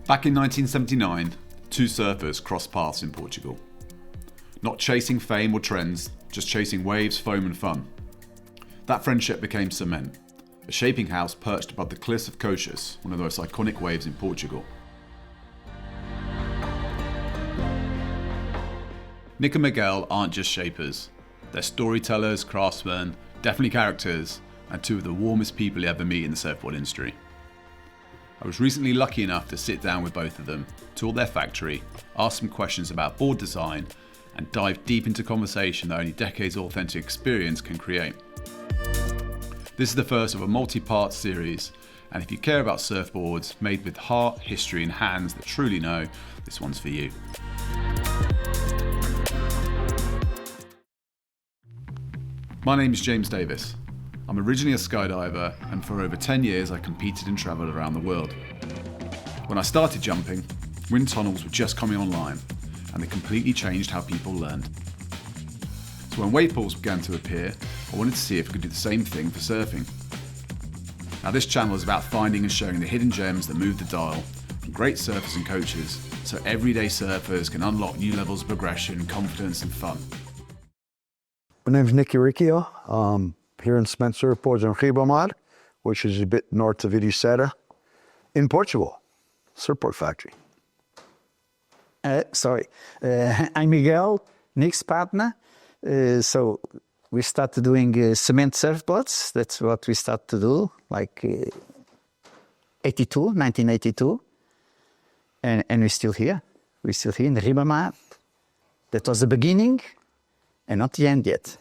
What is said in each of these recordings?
Back in 1979, two surfers crossed paths in Portugal. Not chasing fame or trends, just chasing waves, foam and fun. That friendship became Semente, a shaping house perched above the cliffs of Coxos, one of the most iconic waves in Portugal. Nick and Miguel aren't just shapers. They're storytellers, craftsmen, definitely characters, and two of the warmest people you ever meet in the surfboard industry. I was recently lucky enough to sit down with both of them, tour their factory, ask some questions about board design, and dive deep into conversation that only decades of authentic experience can create. This is the first of a multi-part series, and if you care about surfboards made with heart, history and hands that truly know, this one's for you. My name is James Davis. I'm originally a skydiver, and for over 10 years I competed and travelled around the world. When I started jumping, wind tunnels were just coming online, and they completely changed how people learned. So when wave pools began to appear, I wanted to see if we could do the same thing for surfing. Now this channel is about finding and showing the hidden gems that move the dial from great surfers and coaches, so everyday surfers can unlock new levels of progression, confidence and fun. My name is Uricchio. Here in Semente Surfboards in Hiddem, which is a bit north of Ericeira, in Portugal, surfboard factory. I'm Miguel, Nick's partner. So we started doing Semente Surfboards. That's what we started to do, like 1982. And we're still here. We're still here in the Hiddem. That was the beginning and not the end yet.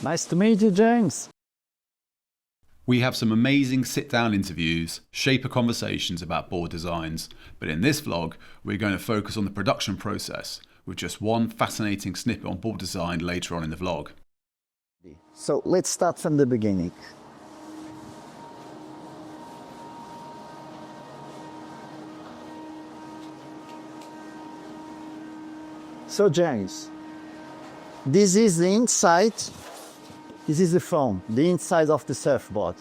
Nice to meet you, James. We have some amazing sit-down interviews, shaper conversations about board designs, but in this vlog, we're going to focus on the production process, with just one fascinating snippet on board design later on in the vlog. So let's start from the beginning. So James, this is the inside. This is the foam, the inside of the surfboard.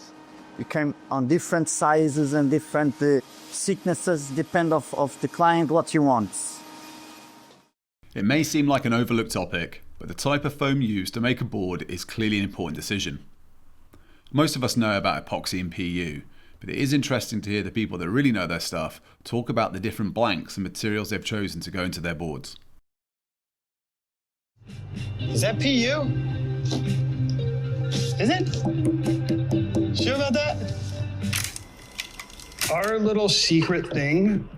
You can on different sizes and different thicknesses, depend of the client what he wants. It may seem like an overlooked topic, but the type of foam used to make a board is clearly an important decision. Most of us know about epoxy and PU, but it is interesting to hear the people that really know their stuff talk about the different blanks and materials they've chosen to go into their boards. Is that PU? Is it? Sure about that? Our little secret thing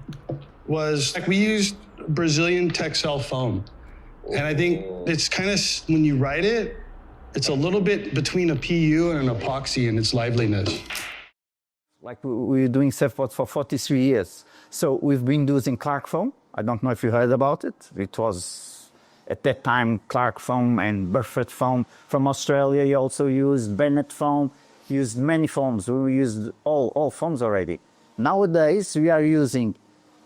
was we used Brazilian Texel foam. And I think it's kind of, when you write it, it's a little bit between a PU and an epoxy in its liveliness. Like we're doing surfboards for 43 years. So we've been using Clark foam. I don't know if you heard about it. It was at that time, Clark foam and Burford foam. From Australia, you also used Bennett foam, used many foams. We used all foams already. Nowadays, we are using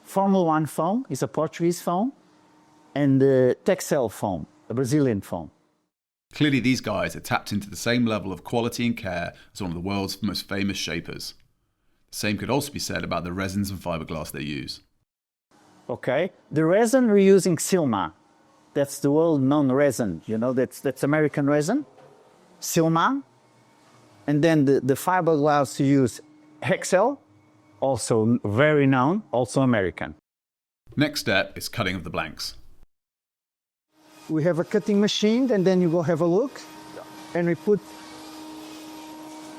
Formula 1 foam, it's a Portuguese foam, and Texel foam, a Brazilian foam. Clearly, these guys are tapped into the same level of quality and care as one of the world's most famous shapers. The same could also be said about the resins and fiberglass they use. Okay, the resin we're using Silma. That's the world-known resin, you know, that's American resin, Silma. And then the fiberglass you use Hexel, also very known, also American. Next step is cutting of the blanks. We have a cutting machine, and then you go have a look, and we put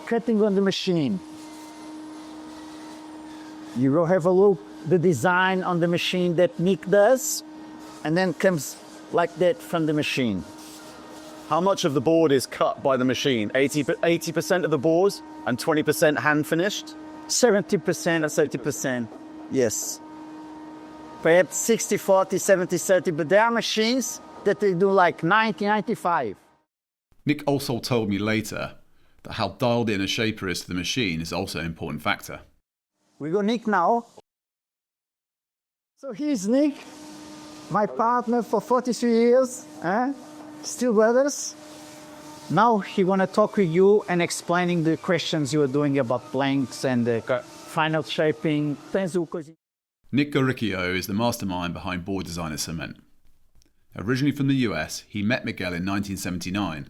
cutting on the machine. You go have a look, the design on the machine that Nick does, and then comes like that from the machine. How much of the board is cut by the machine? 80% of the board and 20% hand finished? 70% or 30%, yes. Perhaps 60, 40, 70, 30, but there are machines that they do like 90, 95. Nick also told me later that how dialed in a shaper is to the machine is also an important factor. We go Nick now. So here's Nick. My partner for 43 years, still brothers. Now he want to talk with you and explaining the questions you are doing about blanks and the final shaping. Nick Uricchio is the mastermind behind board design at Semente. Originally from the US, he met Miguel in 1979,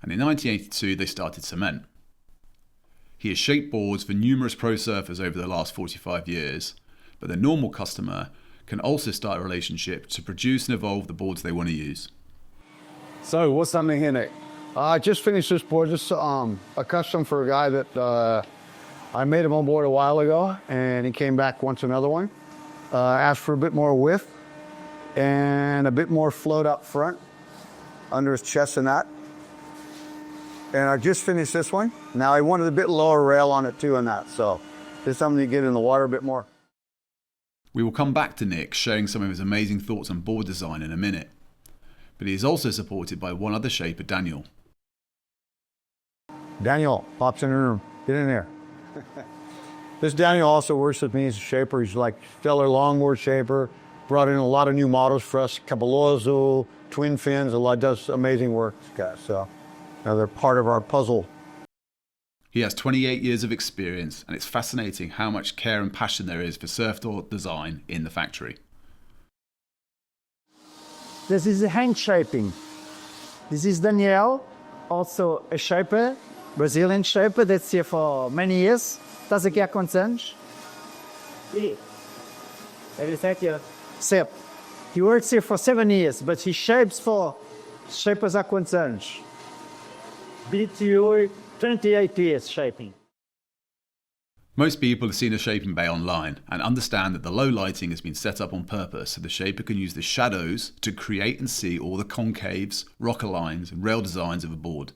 and in 1982 they started Semente. He has shaped boards for numerous pro surfers over the last 45 years, but the normal customer can also start a relationship to produce and evolve the boards they want to use. So, what's happening here, Nick? I just finished this board, just a custom for a guy that I made him on board a while ago, and he came back, wants another one. Asked for a bit more width and a bit more float up front under his chest and that. And I just finished this one. Now I wanted a bit lower rail on it too and that, so this is something to get in the water a bit more. We will come back to Nick sharing some of his amazing thoughts on board design in a minute, but he is also supported by one other shaper, Daniel. Daniel pops in the room. Get in there. This Daniel also works with me as a shaper. He's like stellar longboard shaper. Brought in a lot of new models for us. Caballozo, twin fins, does amazing work, this guy. So now they're part of our puzzle. He has 28 years of experience, and it's fascinating how much care and passion there is for surfboard design in the factory. This is a hand shaping. This is Daniel, also a shaper, Brazilian shaper that's here for many years. Estás aqui há quantos anos? Sim. He works here for 7 years, but he shapes for shapers há quantos anos? 28 years shaping. Most people have seen a shaping bay online and understand that the low lighting has been set up on purpose so the shaper can use the shadows to create and see all the concaves, rocker lines and rail designs of a board.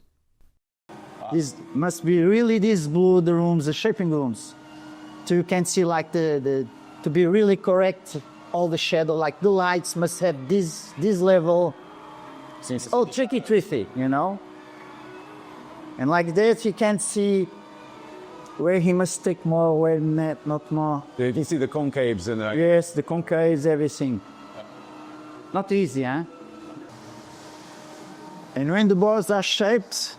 This must be really these blue, the rooms, the shaping rooms. So you can see like to be really correct, all the shadow, like the lights must have this level. Oh, tricky, you know? And like that you can see where he must take more, where not more. You can see the concaves in there. Yes, the concaves, everything. Not easy, huh? And when the boards are shaped,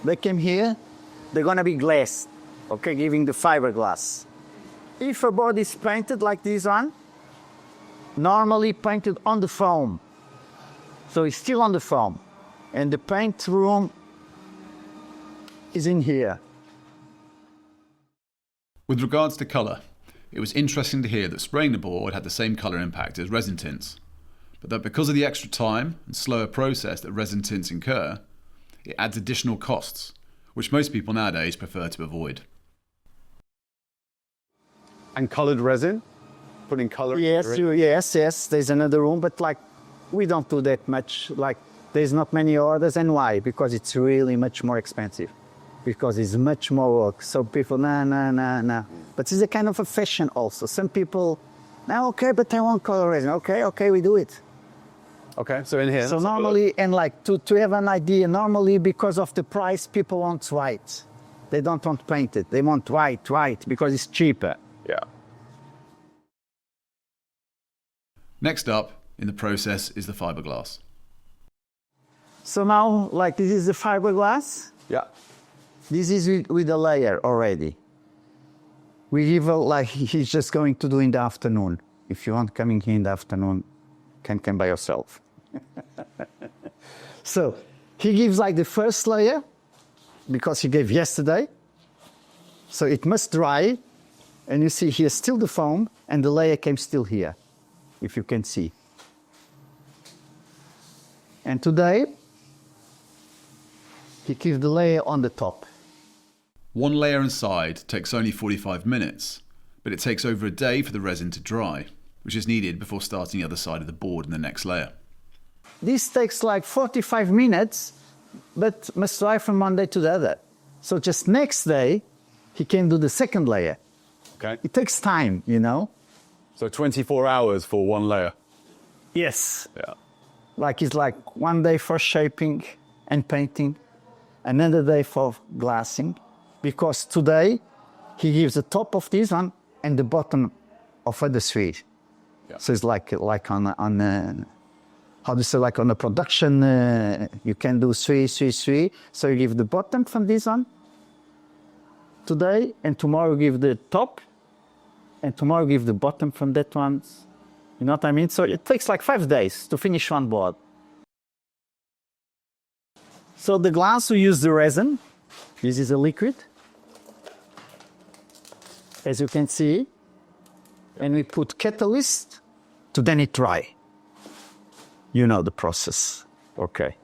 they came here, they're gonna be glassed, okay, giving the fiberglass. If a board is painted like this one, normally painted on the foam. So it's still on the foam. And the paint room is in here. With regards to colour, it was interesting to hear that spraying the board had the same colour impact as resin tints, but that because of the extra time and slower process that resin tints incur, it adds additional costs, which most people nowadays prefer to avoid. And coloured resin? Putting colour? Yes, there's another room, but like, we don't do that much. Like, there's not many orders, and why? Because it's really much more expensive. Because it's much more work. So people, nah. But it's a kind of a fashion also. Some people, okay, but I want color resin. Okay, we do it. Okay, so in here. So normally, and like to have an idea, normally because of the price, people want white. They don't want painted. They want white, because it's cheaper. Yeah. Next up in the process is the fiberglass. So now, like this is the fiberglass. Yeah. This is with a layer already. We give like he's just going to do in the afternoon. If you want coming here in the afternoon, can come by yourself. So he gives like the first layer because he gave yesterday. So it must dry. And you see here still the foam and the layer came still here, if you can see. And today, he gives the layer on the top. One layer inside takes only 45 minutes, but it takes over a day for the resin to dry, which is needed before starting the other side of the board in the next layer. This takes like 45 minutes, but must dry from one day to the other. So just next day, he can do the second layer. Okay. It takes time, you know? So 24 hours for one layer. Yes. Yeah. Like it's like one day for shaping and painting, another day for glassing, because today he gives the top of this one and the bottom of other three. Yeah. So it's like on how do you say, like on the production, you can do 3, 3, 3. So you give the bottom from this one today, and tomorrow you give the top, and tomorrow you give the bottom from that one. You know what I mean? So it takes like 5 days to finish one board. So the glass, we use the resin. This is a liquid, as you can see. And we put catalyst to then it dry. You know the process, okay?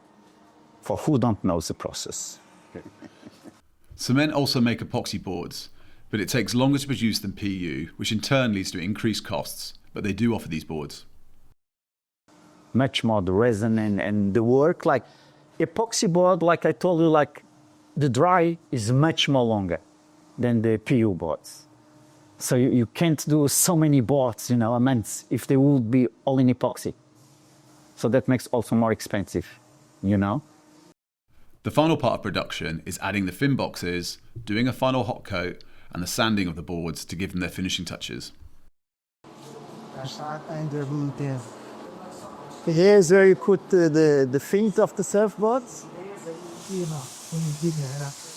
For who don't know the process. Cement also make epoxy boards, but it takes longer to produce than PU, which in turn leads to increased costs, but they do offer these boards. Much more the resin and the work, like epoxy board, like I told you, like the dry is much more longer than the PU boards. So you can't do so many boards, you know, a month if they would be all in epoxy. So that makes also more expensive, you know. The final part of production is adding the fin boxes, doing a final hot coat, and the sanding of the boards to give them their finishing touches. Here's where you put the fins of the surfboards.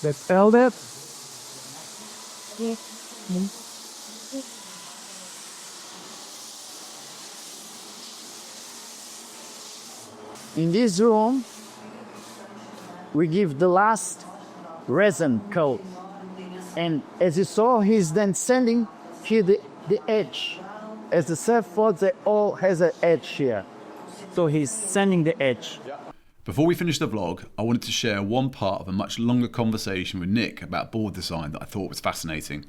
That's held it. In this room, we give the last resin coat. And as you saw, he's then sanding here the edge. As the surfboards, they all has an edge here. So he's sanding the edge. Before we finish the vlog, I wanted to share one part of a much longer conversation with Nick about board design that I thought was fascinating.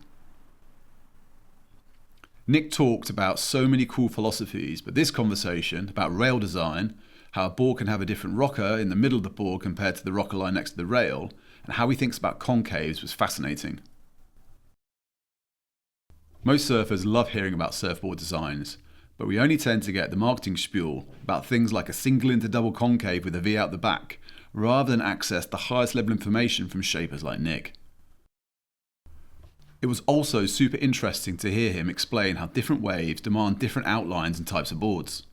Nick talked about so many cool philosophies, but this conversation about rail design, how a board can have a different rocker in the middle of the board compared to the rocker line next to the rail, and how he thinks about concaves was fascinating. Most surfers love hearing about surfboard designs, but we only tend to get the marketing spiel about things like a single into double concave with a V out the back, rather than access the highest level information from shapers like Nick. It was also super interesting to hear him explain how different waves demand different outlines and types of boards.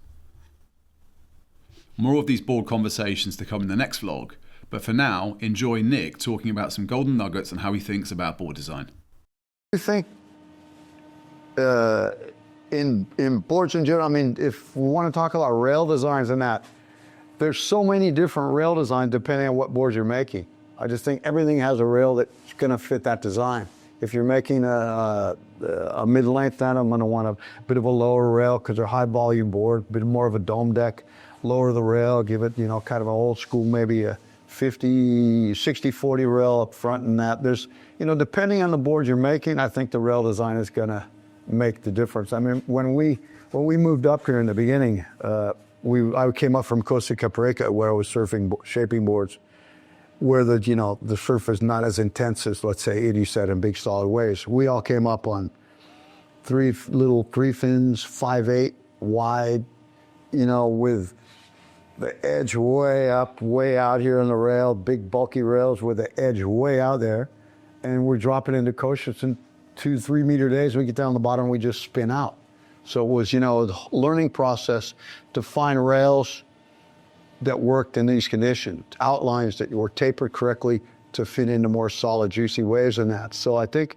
More of these board conversations to come in the next vlog, but for now, enjoy Nick talking about some golden nuggets on how he thinks about board design. I think in boards in general, I mean, if we want to talk about rail designs and that, there's so many different rail designs depending on what boards you're making. I just think everything has a rail that's going to fit that design. If you're making a mid-length, then I'm going to want a bit of a lower rail because they're high volume board, a bit more of a dome deck. Lower the rail, give it, you know, kind of an old school, maybe a 50, 60, 40 rail up front and that. There's, you know, depending on the board you're making, I think the rail design is going to make the difference. I mean, when we moved up here in the beginning, I came up from Costa Rica where I was shaping boards, where the surf is not as intense as, let's say, Eddie said, in big solid waves. We all came up on three fins, 5/8 wide, you know, with the edge way up, way out here on the rail, big bulky rails with the edge way out there. And we're dropping into Coxos in 2-3 meter days. We get down the bottom, we just spin out. So it was, you know, a learning process to find rails that worked in these conditions, outlines that were tapered correctly to fit into more solid, juicy waves and that. So I think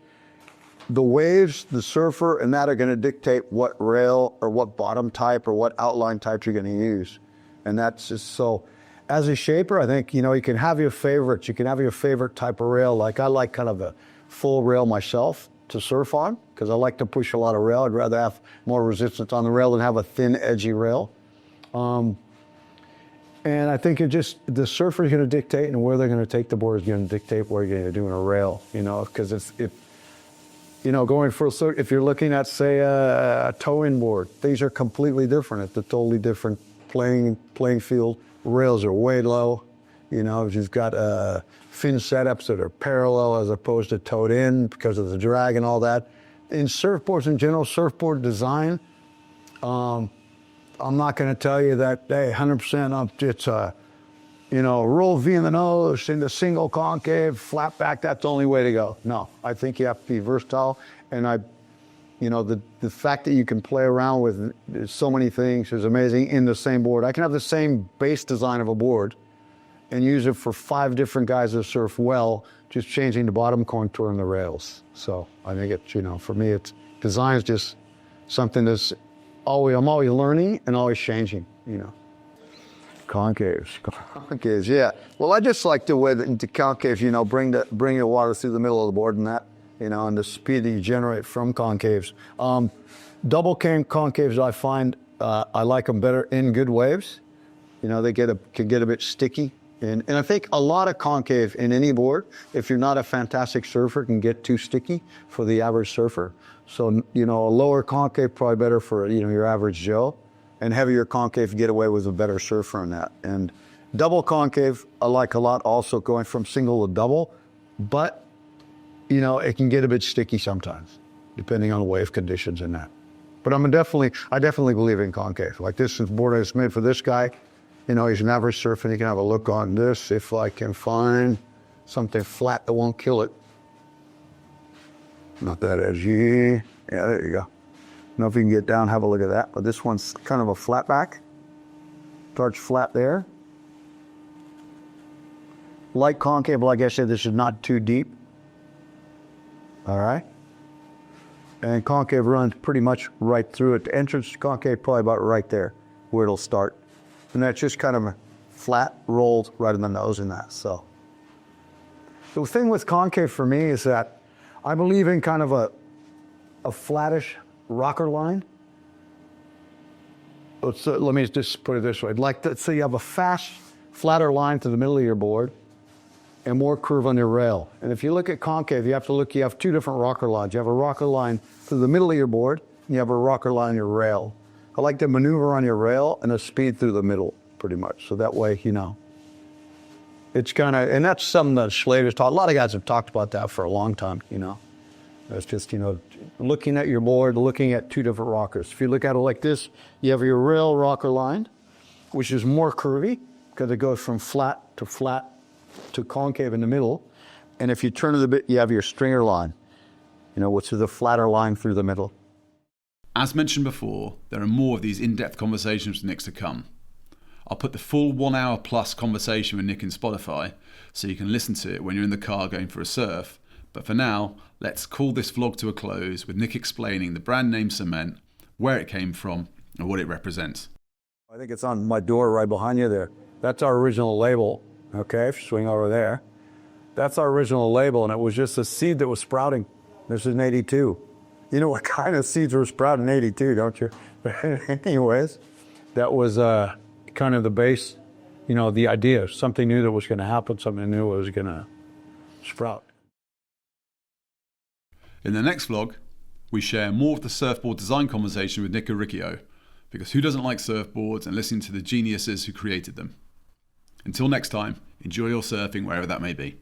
the waves, the surfer, and that are going to dictate what rail or what bottom type or what outline type you're going to use. And that's just so, as a shaper, I think, you know, you can have your favorites. You can have your favorite type of rail. Like I like kind of a full rail myself to surf on because I like to push a lot of rail. I'd rather have more resistance on the rail than have a thin, edgy rail. And I think the surfer is going to dictate, and where they're going to take the board is going to dictate where you're going to do in a rail, you know, because going for, if you're looking at, say, a tow-in board, these are completely different. It's a totally different playing field. Rails are way low. You know, you've got fin setups that are parallel as opposed to towed in because of the drag and all that. In surfboards in general, surfboard design, I'm not going to tell you that, hey, 100% up, it's a, you know, roll V in the nose, into single concave, flat back, that's the only way to go. No, I think you have to be versatile. And You know, the fact that you can play around with so many things is amazing in the same board. I can have the same base design of a board and use it for 5 different guys that surf well, just changing the bottom contour and the rails. So I think it's, you know, for me, it's design is just something that's I'm always learning and always changing, you know. Concaves, yeah. Well, I just like the way that into concaves, you know, bring your water through the middle of the board and that, you know, and the speed that you generate from concaves. Double cam concaves, I find I like them better in good waves. You know, they can get a bit sticky. And I think a lot of concave in any board, if you're not a fantastic surfer, can get too sticky for the average surfer. So, you know, a lower concave probably better for, you know, your average Joe, and heavier concave get away with a better surfer on that. And double concave I like a lot, also going from single to double, but, you know, it can get a bit sticky sometimes, depending on wave conditions and that. But I definitely believe in concave. Like this board is made for this guy. You know, he's an average surfer, and he can have a look on this if I can find something flat that won't kill it. Not that edgy. Yeah, there you go. I don't know if you can get down, have a look at that. But this one's kind of a flat back. Starts flat there. Light concave, like I said, this is not too deep. All right. And concave runs pretty much right through it. The entrance concave probably about right there where it'll start. And that's just kind of flat, rolled right in the nose in that. So the thing with concave for me is that I believe in kind of a flattish rocker line. Let me just put it this way. So you have a fast, flatter line to the middle of your board and more curve on your rail. And if you look at concave, you have 2 different rocker lines. You have a rocker line to the middle of your board, and you have a rocker line on your rail. I like to maneuver on your rail and a speed through the middle, pretty much. So that way, you know, it's kind of, and that's something that Slater's taught. A lot of guys have talked about that for a long time, you know. It's just, you know, looking at your board, looking at 2 different rockers. If you look at it like this, you have your rail rocker line, which is more curvy because it goes from flat to concave in the middle. And if you turn it a bit, you have your stringer line, you know, which is a flatter line through the middle. As mentioned before, there are more of these in-depth conversations with Nick to come. I'll put the full 1 hour plus conversation with Nick in Spotify, so you can listen to it when you're in the car going for a surf. But for now, let's call this vlog to a close with Nick explaining the brand name Semente, where it came from, and what it represents. I think it's on my door right behind you there. That's our original label, okay? If you swing over there. That's our original label, and it was just a seed that was sprouting. This is in 82. You know what kind of seeds were sprouting in 82, don't you? Anyways, that was kind of the base, you know, the idea. Something new that was going to happen, something new was going to sprout. In the next vlog, we share more of the surfboard design conversation with Nick Uricchio, because who doesn't like surfboards and listening to the geniuses who created them? Until next time, enjoy your surfing wherever that may be.